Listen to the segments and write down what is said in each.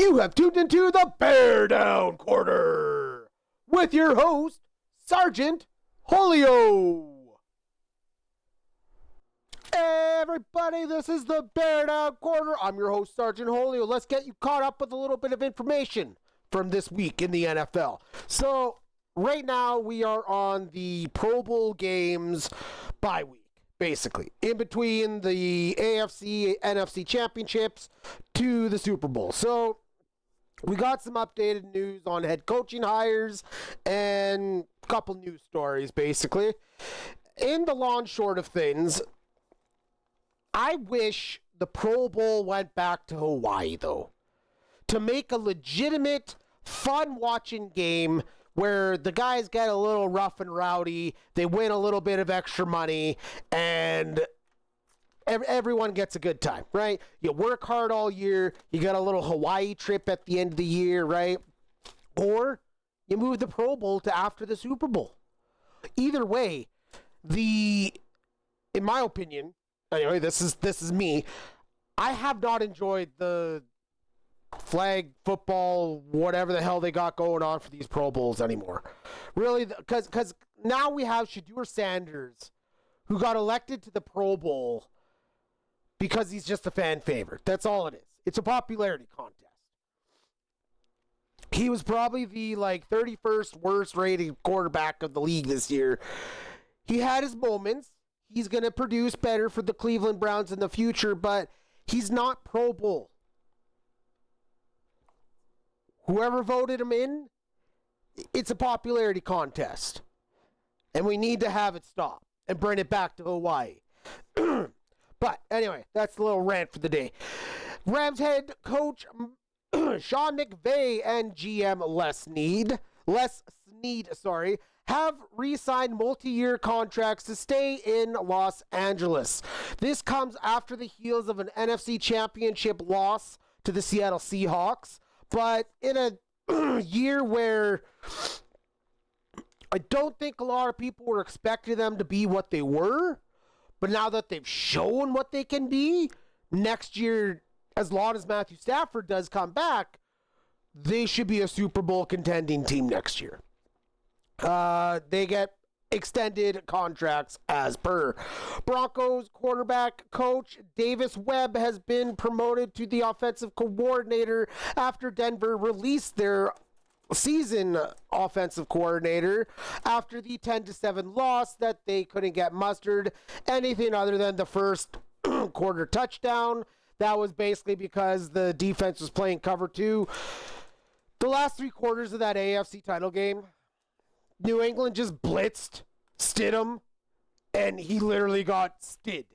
You have tuned into the BearDown Corner with your host, Sergeant Holio. Everybody, this is the BearDown Corner. I'm your host, Sergeant Holio. Let's get you caught up with a little bit of information from this week in the NFL. So, right now, we are on the Pro Bowl games bye week, basically, in between the AFC, NFC championships to the Super Bowl. So, we got some updated news on head coaching hires and a couple news stories, basically. In the long short of things, I wish the Pro Bowl went back to Hawaii, though, to make a legitimate, fun-watching game where the guys get a little rough and rowdy, they win a little bit of extra money, and everyone gets a good time, right? You work hard all year, you got a little Hawaii trip at the end of the year, right? Or you move the Pro Bowl to after the Super Bowl. Either way, in my opinion, anyway, this is me, I have not enjoyed the flag football, whatever the hell they got going on for these Pro Bowls anymore. Really, because now we have Shedeur Sanders, who got elected to the Pro Bowl because he's just a fan favorite. That's all it is. It's a popularity contest. He was probably the 31st worst rated quarterback of the league this year. He had his moments. He's going to produce better for the Cleveland Browns in the future, but he's not Pro Bowl. Whoever voted him in, it's a popularity contest. And we need to have it stop and bring it back to Hawaii. But anyway, that's a little rant for the day. Rams head coach Sean McVay and GM Les Snead, have re-signed multi-year contracts to stay in Los Angeles. This comes after the heels of an NFC Championship loss to the Seattle Seahawks, but in a year where I don't think a lot of people were expecting them to be what they were, but now that they've shown what they can be, next year, as long as Matthew Stafford does come back, they should be a Super Bowl contending team next year. They get extended contracts as per. Broncos quarterback coach Davis Webb has been promoted to the offensive coordinator after Denver released their season offensive coordinator after the 10-7 loss that they couldn't get mustered anything other than the first quarter touchdown. That was basically because the defense was playing cover 2. The last 3 quarters of that AFC title game, New England just blitzed Stidham, and he literally got stid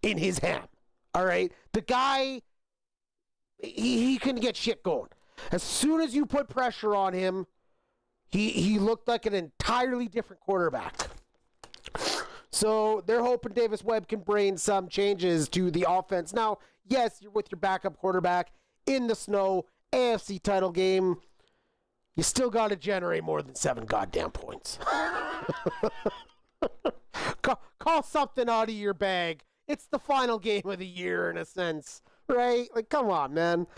in his ham. All right? The guy, he couldn't get shit going. As soon as you put pressure on him, he looked like an entirely different quarterback. So they're hoping Davis Webb can bring some changes to the offense. Now, yes, you're with your backup quarterback in the snow, AFC title game. You still got to generate more than 7 goddamn points. Call something out of your bag. It's the final game of the year in a sense, right? Come on, man.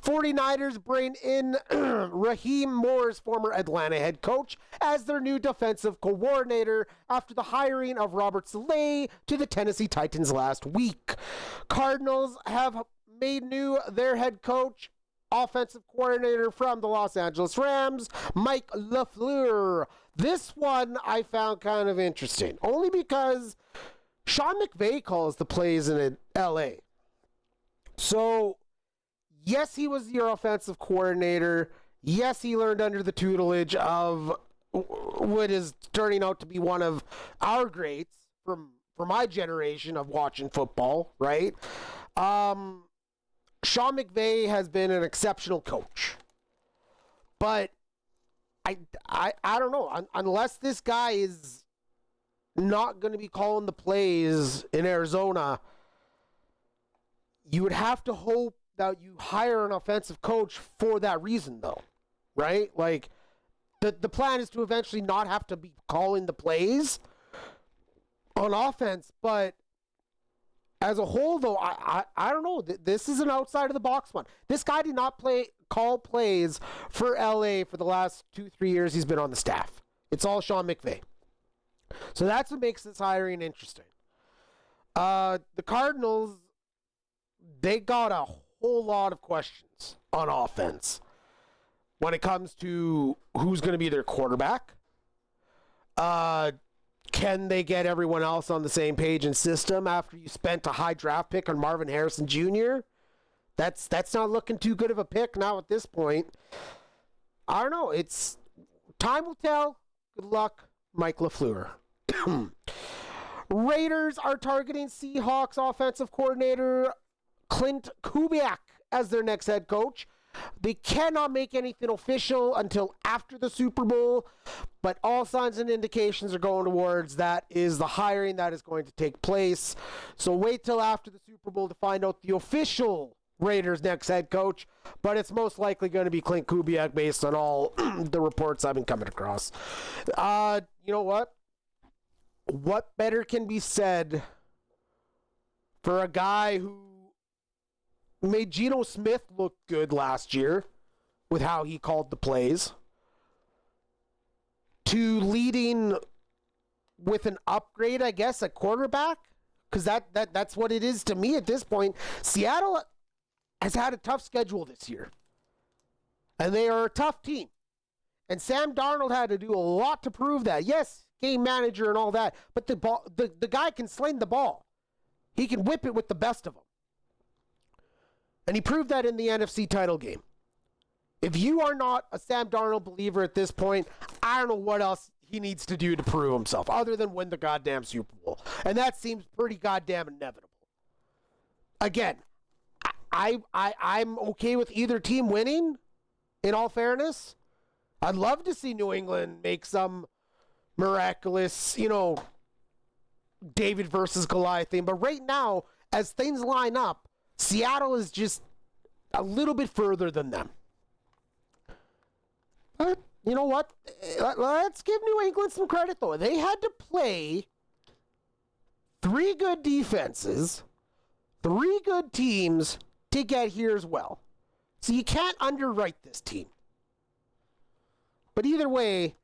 49ers bring in Raheem Moore's former Atlanta head coach as their new defensive coordinator after the hiring of Robert Saleh to the Tennessee Titans last week. Cardinals have made new their head coach, offensive coordinator from the Los Angeles Rams, Mike LaFleur. This one I found kind of interesting, only because Sean McVay calls the plays in LA. So, yes, he was your offensive coordinator. Yes, he learned under the tutelage of what is turning out to be one of our greats from my generation of watching football, right? Sean McVay has been an exceptional coach. But I don't know. Unless this guy is not going to be calling the plays in Arizona, you would have to hope that you hire an offensive coach for that reason, though, right? The plan is to eventually not have to be calling the plays on offense, but as a whole, though, I don't know. This is an outside of the box one. This guy did not call plays for LA for the last 2-3 years he's been on the staff. It's all Sean McVay. So that's what makes this hiring interesting. The Cardinals, they got a whole lot of questions on offense when it comes to who's going to be their quarterback. Can they get everyone else on the same page and system after you spent a high draft pick on Marvin Harrison Jr.? That's not looking too good of a pick now at this point. I don't know. It's time will tell. Good luck, Mike LaFleur. Raiders are targeting Seahawks offensive coordinator Clint Kubiak as their next head coach. They cannot make anything official until after the Super Bowl, but all signs and indications are going towards that is the hiring that is going to take place. So wait till after the Super Bowl to find out the official Raiders' next head coach, but it's most likely going to be Clint Kubiak based on all the reports I've been coming across. You know what? What better can be said for a guy who made Geno Smith look good last year with how he called the plays, to leading with an upgrade, I guess, at quarterback? Because that's what it is to me at this point. Seattle has had a tough schedule this year, and they are a tough team. And Sam Darnold had to do a lot to prove that. Yes, game manager and all that, but the guy can sling the ball. He can whip it with the best of them. And he proved that in the NFC title game. If you are not a Sam Darnold believer at this point, I don't know what else he needs to do to prove himself other than win the goddamn Super Bowl. And that seems pretty goddamn inevitable. Again, I'm okay with either team winning, in all fairness. I'd love to see New England make some miraculous, David versus Goliath thing. But right now, as things line up, Seattle is just a little bit further than them. But you know what? Let's give New England some credit, though. They had to play 3 good defenses, 3 good teams to get here as well. So you can't underwrite this team. But either way,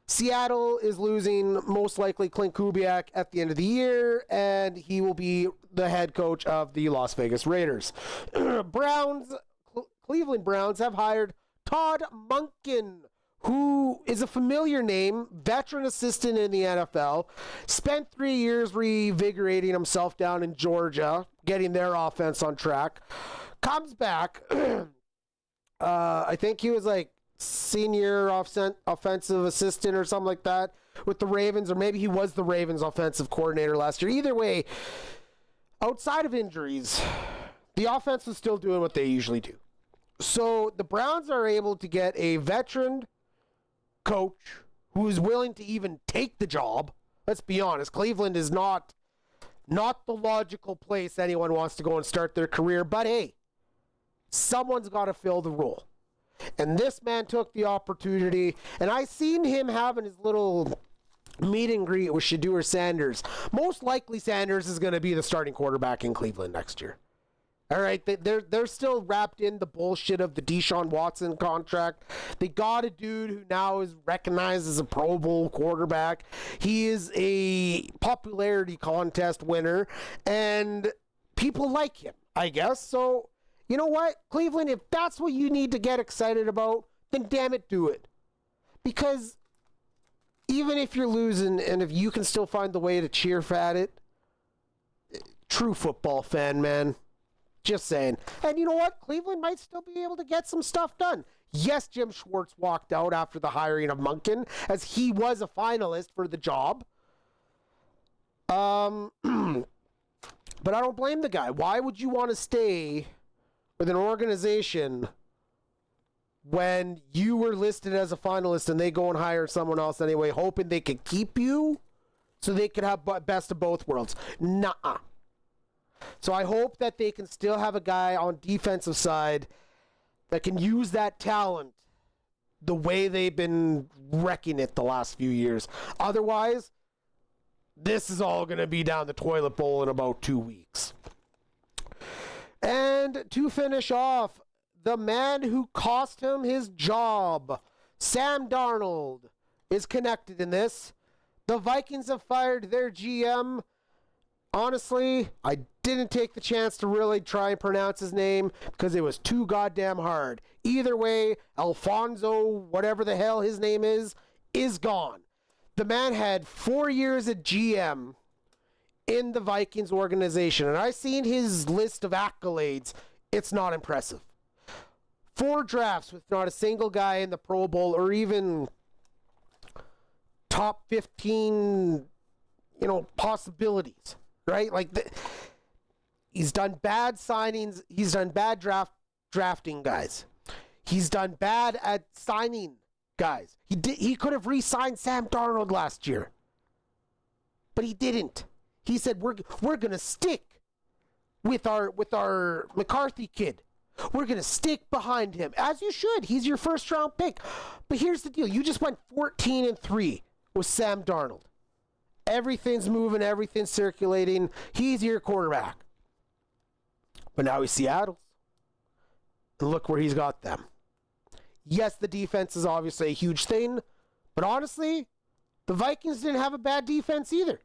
Seattle is losing most likely Clint Kubiak at the end of the year, and he will be the head coach of the Las Vegas Raiders. Cleveland Browns have hired Todd Monken, who is a familiar name, veteran assistant in the NFL, spent 3 years revigorating himself down in Georgia, getting their offense on track, comes back. I think he was like senior offensive assistant or something like that with the Ravens, or maybe he was the Ravens offensive coordinator last year. Either way, outside of injuries, the offense is still doing what they usually do. So the Browns are able to get a veteran coach who is willing to even take the job. Let's be honest, Cleveland is not the logical place anyone wants to go and start their career, but hey, someone's got to fill the role. And this man took the opportunity, and I seen him having his little meet and greet with Shedeur Sanders. Most likely Sanders is going to be the starting quarterback in Cleveland next year. All right, they're still wrapped in the bullshit of the Deshaun Watson contract. They got a dude who now is recognized as a Pro Bowl quarterback. He is a popularity contest winner, and people like him, I guess. So, you know what, Cleveland, if that's what you need to get excited about, then damn it, do it. Because even if you're losing, and if you can still find the way to cheer at it, true football fan, man. Just saying. And you know what? Cleveland might still be able to get some stuff done. Yes, Jim Schwartz walked out after the hiring of Monken, as he was a finalist for the job. But I don't blame the guy. Why would you want to stay with an organization when you were listed as a finalist and they go and hire someone else anyway, hoping they could keep you so they could have best of both worlds? Nuh-uh. So I hope that they can still have a guy on defensive side that can use that talent the way they've been wrecking it the last few years. Otherwise, this is all going to be down the toilet bowl in about 2 weeks. And to finish off, the man who cost him his job, Sam Darnold, is connected in this. The Vikings have fired their GM. Honestly, I didn't take the chance to really try and pronounce his name because it was too goddamn hard. Either way, Alfonso, whatever the hell his name is gone. The man had 4 years at GM in the Vikings organization, and I've seen his list of accolades. It's not impressive. 4 drafts with not a single guy in the Pro Bowl or even top 15, possibilities, right? He's done bad signings. He's done bad drafting guys. He's done bad at signing guys. He could have re-signed Sam Darnold last year, but he didn't. He said we're gonna stick with our McCarthy kid. We're going to stick behind him, as you should. He's your first round pick. But here's the deal. You just went 14-3 with Sam Darnold. Everything's moving, everything's circulating. He's your quarterback. But now he's Seattle's. And look where he's got them. Yes, the defense is obviously a huge thing. But honestly, the Vikings didn't have a bad defense either.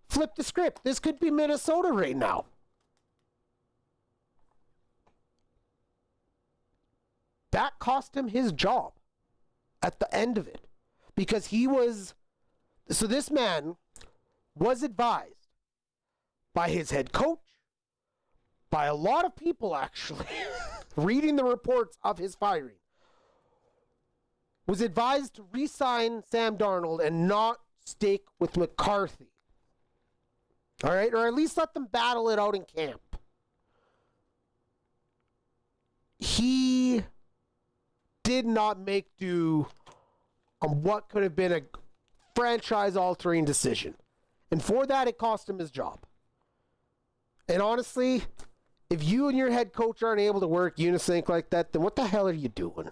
Flip the script. This could be Minnesota right now. That cost him his job at the end of it. Because this man was advised by his head coach, by a lot of people actually, reading the reports of his firing, was advised to re-sign Sam Darnold and not stick with McCarthy. All right? Or at least let them battle it out in camp. He did not make do on what could have been a franchise-altering decision. And for that, it cost him his job. And honestly, if you and your head coach aren't able to work unison like that, then what the hell are you doing?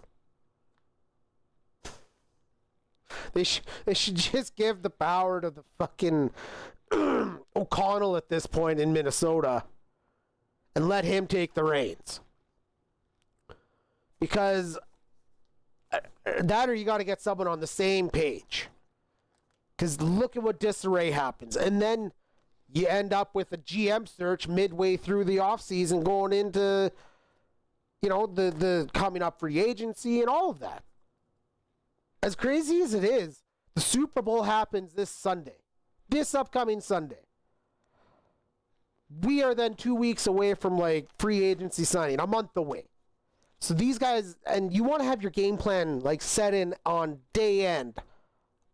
They should just give the power to the fucking O'Connell at this point in Minnesota and let him take the reins. Because that or you got to get someone on the same page. Because look at what disarray happens. And then you end up with a GM search midway through the offseason going into, the coming up free agency and all of that. As crazy as it is, the Super Bowl happens this Sunday. This upcoming Sunday. We are then 2 weeks away from free agency signing. A month away. So these guys, and you want to have your game plan set in on day end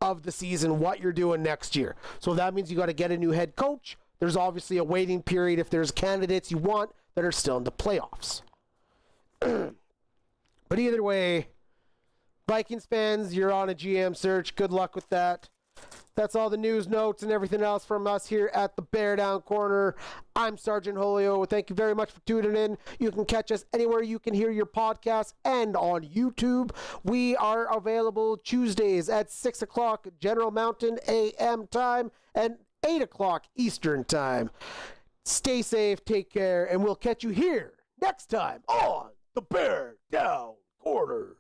of the season, what you're doing next year. So that means you got to get a new head coach. There's obviously a waiting period if there's candidates you want that are still in the playoffs. But either way, Vikings fans, you're on a GM search. Good luck with that. That's all the news, notes, and everything else from us here at the BearDown Corner. I'm Sergeant Julio. Thank you very much for tuning in. You can catch us anywhere you can hear your podcasts and on YouTube. We are available Tuesdays at 6 o'clock General Mountain AM time and 8 o'clock Eastern time. Stay safe, take care, and we'll catch you here next time on the BearDown Corner.